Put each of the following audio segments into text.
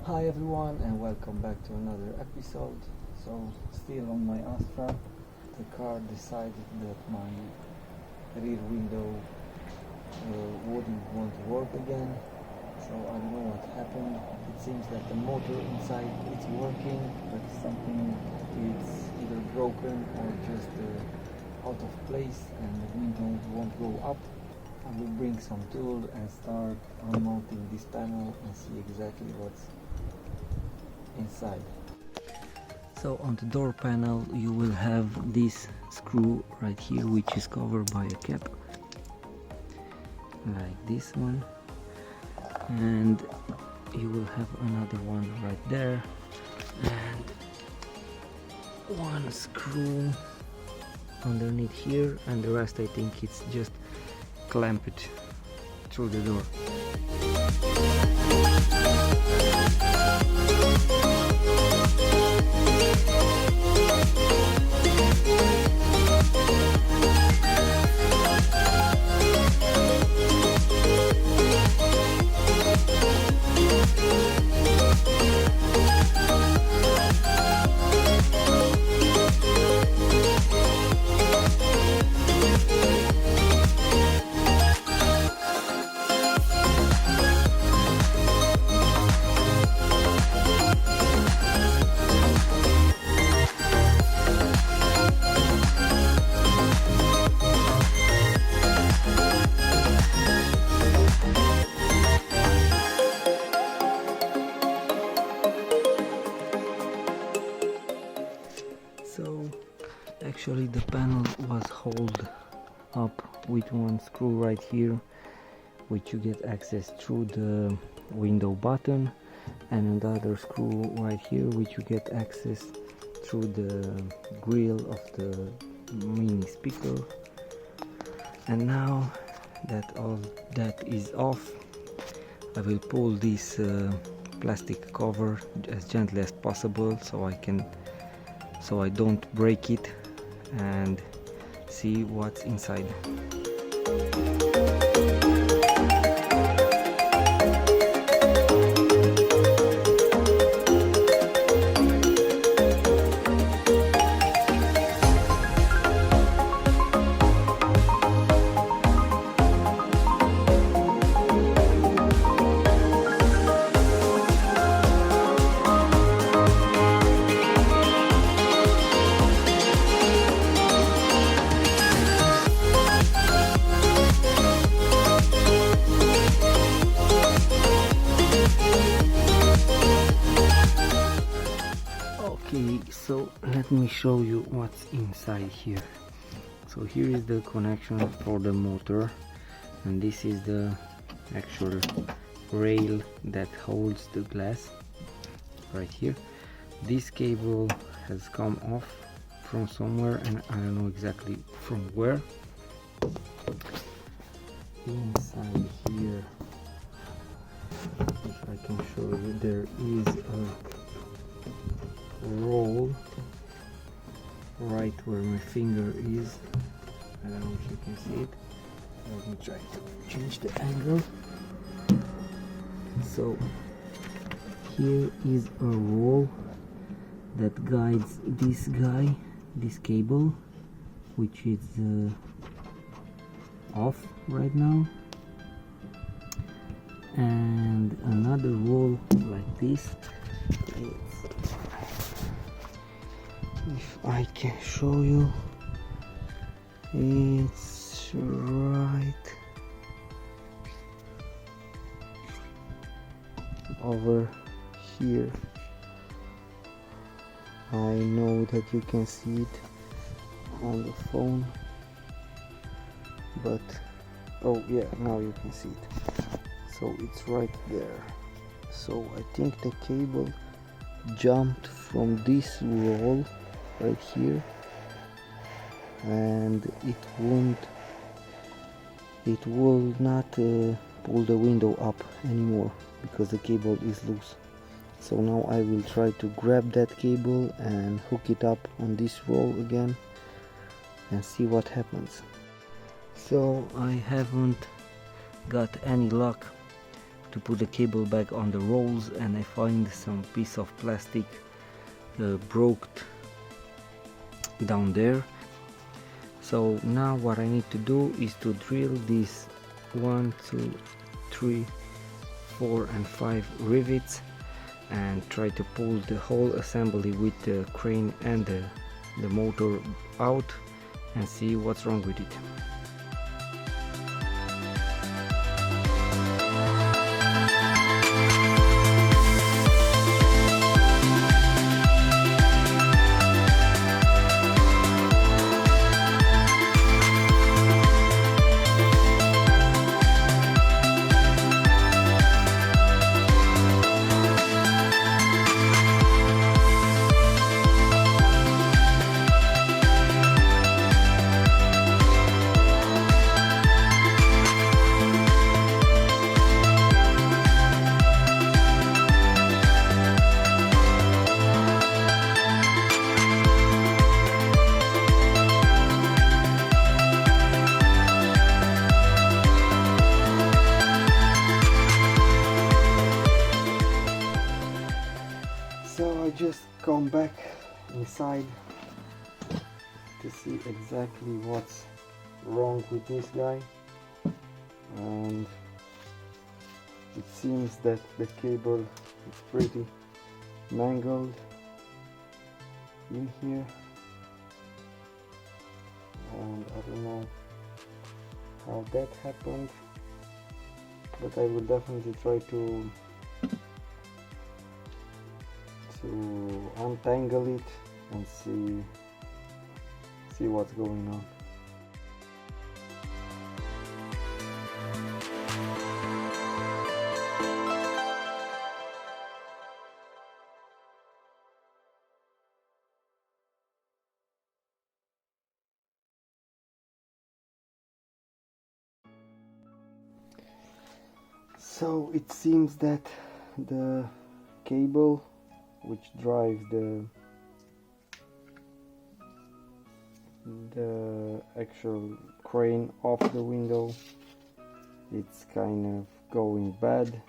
Hi everyone and welcome back to another episode. So still on my Astra, the car decided that my rear window wouldn't want to work again. So I don't know what happened. It seems that the motor inside is working, but something is either broken or just out of place and the window won't go up. I will bring some tool and start unmounting this panel and see exactly what's inside. So on the door panel you will have this screw right here, which is covered by a cap like this one, and you will have another one right there and one screw underneath here, and the rest I think it's just clamped through the door. So actually the panel was held up with one screw right here, which you get access through the window button, and another screw right here which you get access through the grill of the mini speaker. And now that all that is off, I will pull this plastic cover as gently as possible so I don't break it, and see what's inside. So let me show you what's inside here. So here is the connection for the motor, and this is the actual rail that holds the glass right here. This cable has come off from somewhere and I don't know exactly from where. Inside here, if I can show you, there is a roll right where my finger is. I don't know if you can see it. Let me try to change the angle. So here is a roll that guides this cable, which is off right now, and another roll like this. If I can show you, it's right over here. I know that you can see it on the phone, but oh yeah, now you can see it. So it's right there. So I think the cable jumped from this roll right here, and it will not pull the window up anymore because the cable is loose. So now I will try to grab that cable and hook it up on this roll again and see what happens. So I haven't got any luck to put the cable back on the rolls, and I find some piece of plastic broke down there. So now what I need to do is to drill these 1, 2, 3, 4 and 5 rivets and try to pull the whole assembly with the crane and the motor out and see what's wrong with it. So I just come back inside to see exactly what's wrong with this guy, and it seems that the cable is pretty mangled in here, and I don't know how that happened, but I will definitely try to untangle it and see what's going on. So it seems that the cable which drives the actual crane off the window, it's kind of going bad.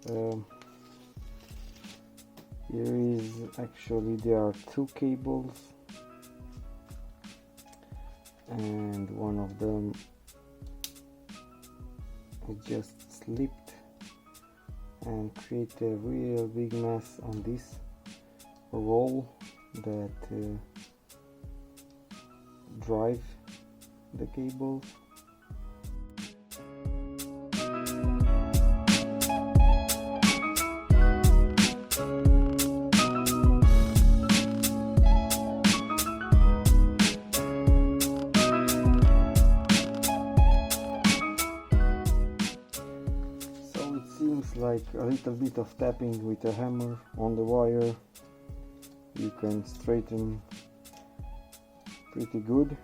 There are two cables, and one of them it just slipped and create a real big mess on this roll that drive the cables. Like a little bit of tapping with a hammer on the wire, you can straighten pretty good.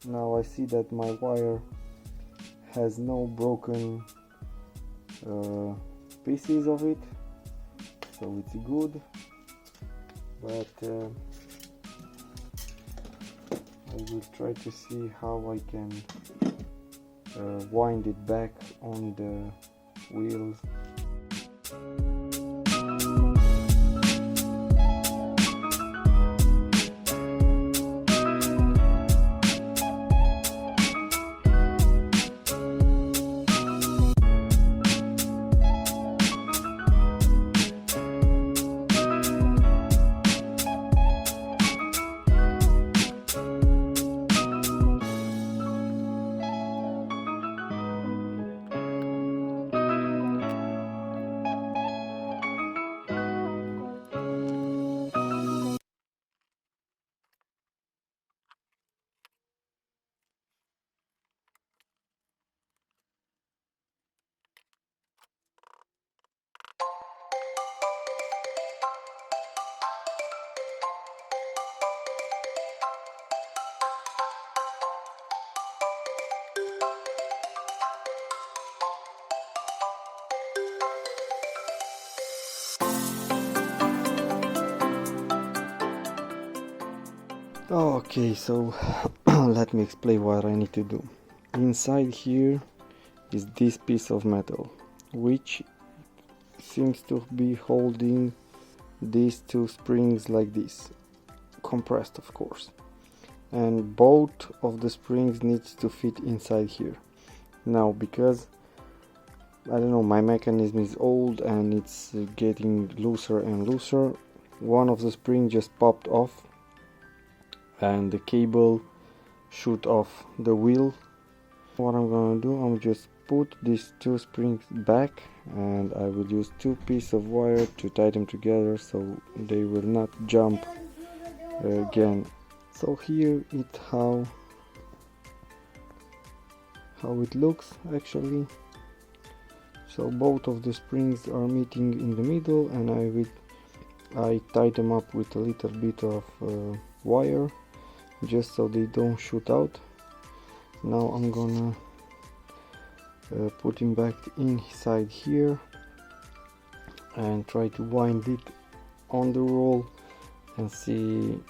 Now I see that my wire has no broken pieces of it, so it's good, but I will try to see how I can wind it back on the wheels. Okay, so let me explain what I need to do. Inside here is this piece of metal, which seems to be holding these two springs like this, compressed of course, and both of the springs needs to fit inside here. Now, because I don't know, my mechanism is old and it's getting looser and looser, one of the springs just popped off and the cable shoot off the wheel. What I'm gonna do, I'm just put these two springs back, and I will use two pieces of wire to tie them together so they will not jump again. So here it how it looks actually. So both of the springs are meeting in the middle, and I tie them up with a little bit of wire just so they don't shoot out. Now I'm gonna put him back inside here and try to wind it on the roll and see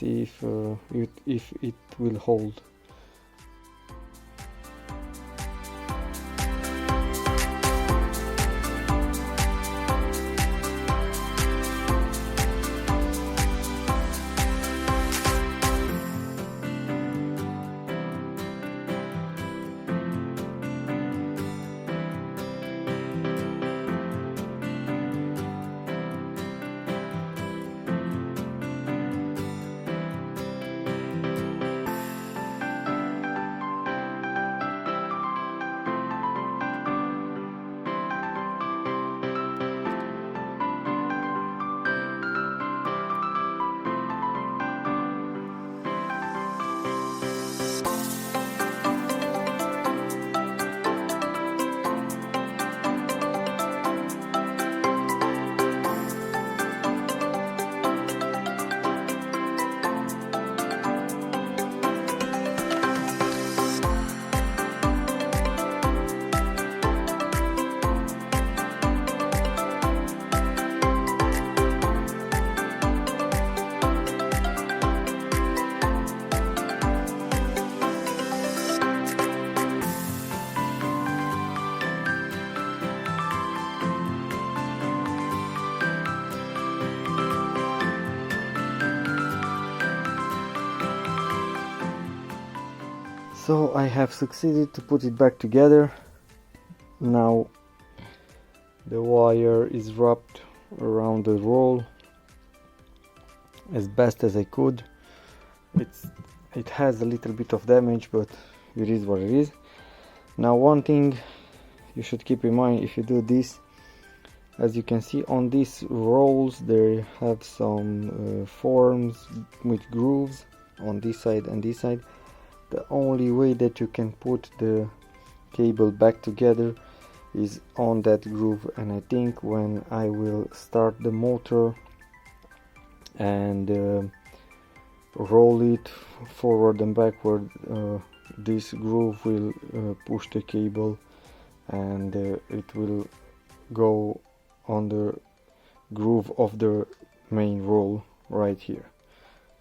if it will hold. So I have succeeded to put it back together. Now the wire is wrapped around the roll as best as I could. It has a little bit of damage, but it is what it is. Now one thing you should keep in mind if you do this, as you can see on these rolls they have some forms with grooves on this side and this side. The only way that you can put the cable back together is on that groove, and I think when I will start the motor and roll it forward and backward, this groove will push the cable and it will go on the groove of the main roll right here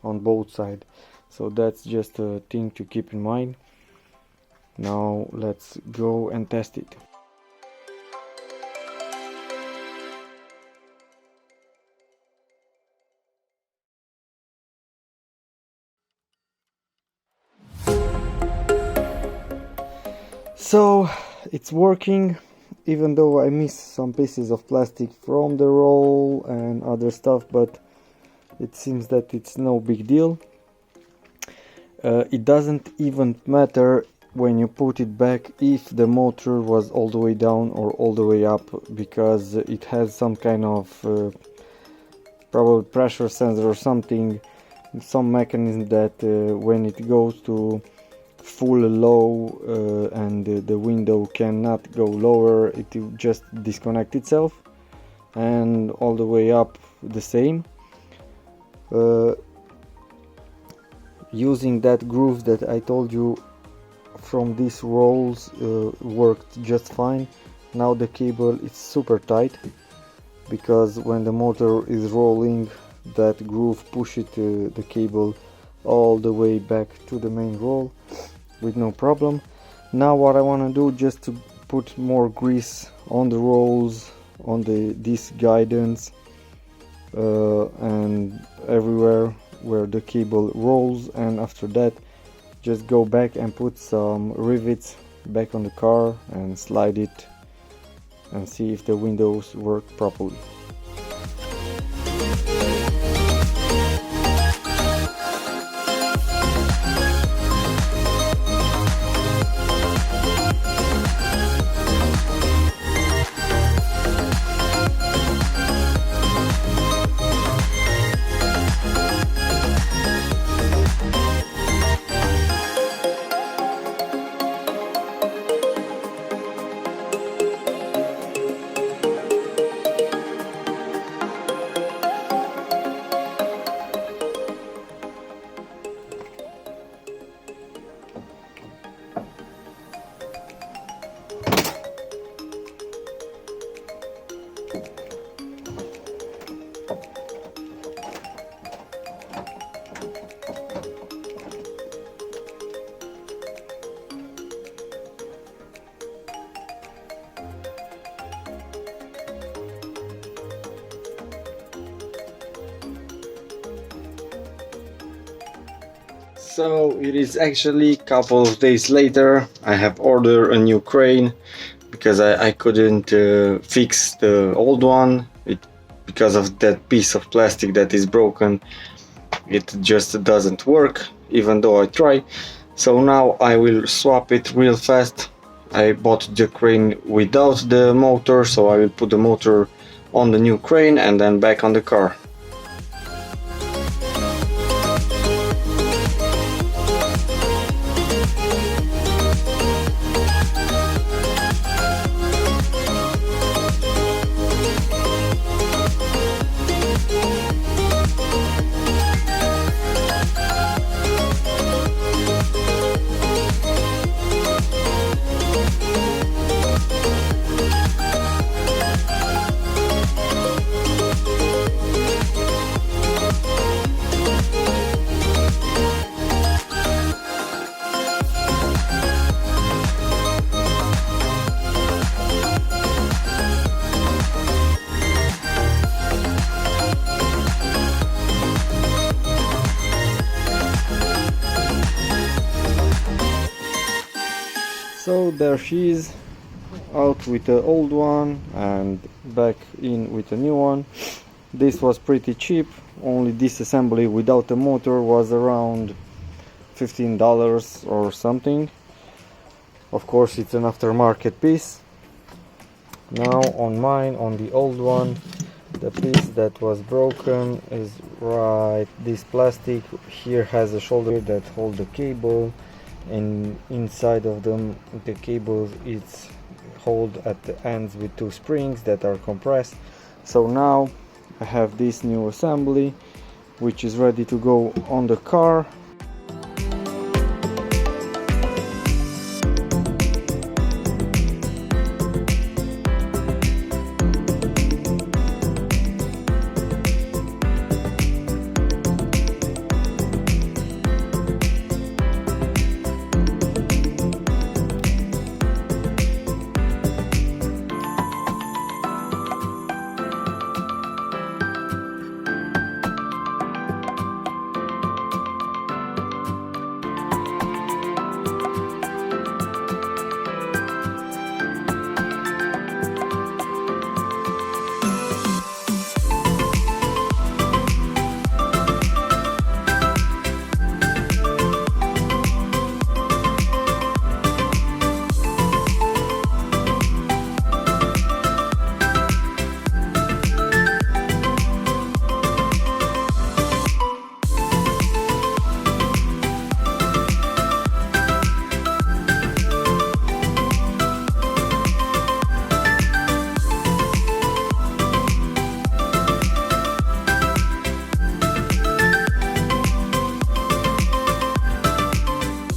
on both sides. So that's just a thing to keep in mind. Now let's go and test it. So it's working, even though I missed some pieces of plastic from the roll and other stuff, but it seems that it's no big deal. It doesn't even matter when you put it back if the motor was all the way down or all the way up, because it has some kind of probably pressure sensor or something, some mechanism that when it goes to full low and the window cannot go lower, it will just disconnect itself, and all the way up the same. Using that groove that I told you from these rolls worked just fine. Now the cable is super tight, because when the motor is rolling, that groove pushes the cable all the way back to the main roll with no problem. Now what I want to do, just to put more grease on the rolls, on this guidance, and everywhere where the cable rolls, and after that just go back and put some rivets back on the car and slide it and see if the windows work properly. So it is actually a couple of days later. I have ordered a new crane because I couldn't fix the old one because of that piece of plastic that is broken. It just doesn't work even though I try. So now I will swap it real fast. I bought the crane without the motor, so I will put the motor on the new crane and then back on the car. So there she is, out with the old one and back in with a new one. This was pretty cheap, only this assembly without the motor was around $15 or something. Of course it's an aftermarket piece. Now on mine, on the old one, the piece that was broken is right this plastic. Here has a shoulder that holds the cable, and inside of them the cable is held at the ends with two springs that are compressed. So now I have this new assembly which is ready to go on the car.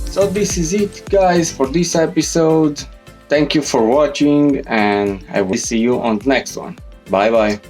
So this is it, guys, for this episode. Thank you for watching and I will see you on the next one. Bye bye.